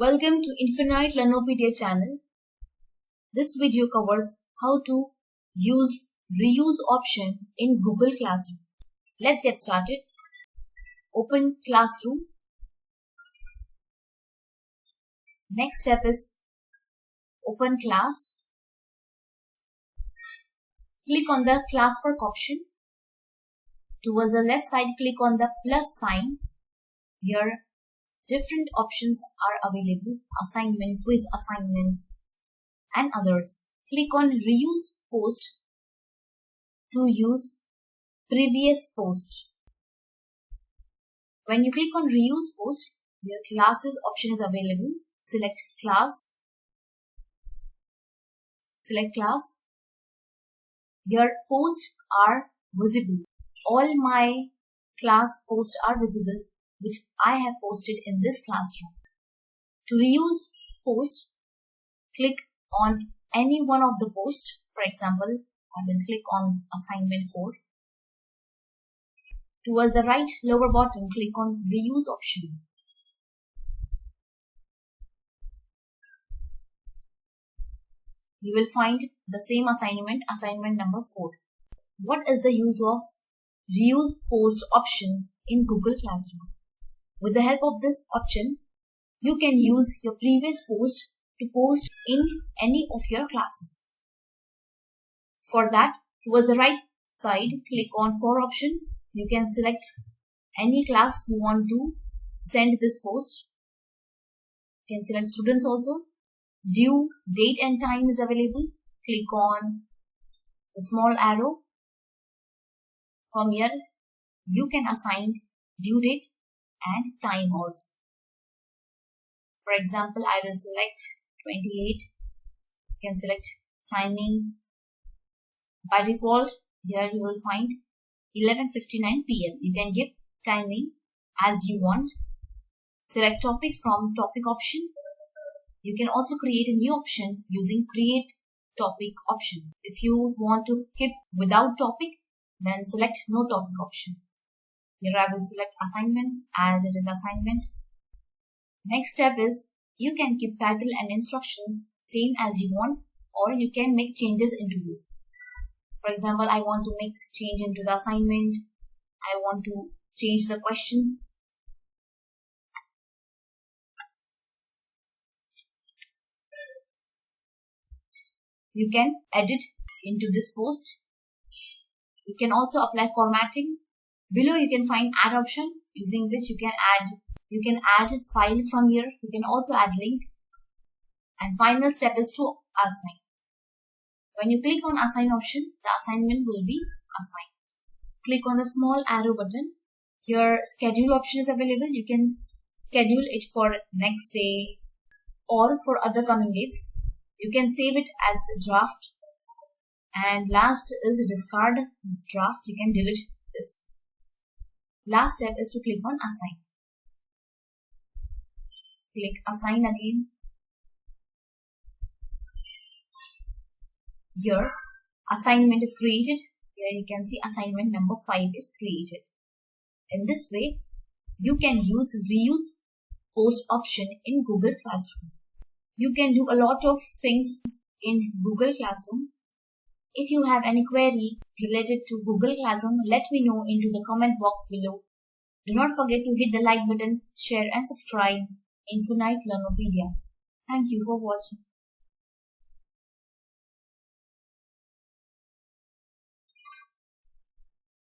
Welcome to Infinite Learnopedia channel. This video covers how to use reuse option in Google Classroom. Let's get started. Open Classroom. Next step is open class. Click on the classwork option. Towards the left side, click on the plus sign. Here different options are available: assignment, quiz assignments, and others. Click on reuse post to use previous post. When you click on reuse post, your classes option is available. Select class. Select class. Your posts are visible. All my class posts are visible, which I have posted in this classroom. To reuse post, click on any one of the posts. For example, I will click on assignment 4. Towards the right lower bottom, click on reuse option. You will find the same assignment, assignment number 4. What is the use of reuse post option in Google Classroom? With the help of this option, you can use your previous post to post in any of your classes. For that, towards the right side, click on For option. You can select any class you want to send this post. You can select students also. Due, date and time is available. Click on the small arrow. From here, you can assign due date and time also. For example, I will select 28. You can select timing. By default, here you will find 11:59 PM. You can give timing as you want. Select topic from topic option. You can also create a new option using create topic option. If you want to keep without topic, then select no topic option. Here I will select assignments as it is assignment. Next step is you can keep title and instruction same as you want, or you can make changes into this. For example, I want to make change into the assignment. I want to change the questions. You can edit into this post. You can also apply formatting. Below you can find add option, using which you can add file from here. You can also add link. And final step is to assign. When you click on assign option, the assignment will be assigned. Click on the small arrow button. Your schedule option is available. You can schedule it for next day or for other coming dates. You can save it as a draft. And last is discard draft. You can delete this. Last step is to click on assign. Click assign again. Here assignment is created. Here you can see assignment number 5 is created. In this way, you can use reuse post option in Google Classroom. You can do a lot of things in Google Classroom. If you have any query related to Google Classroom, let me know into the comment box below. Do not forget to hit the like button, share and subscribe. Infinite Learnopedia. Thank you for watching.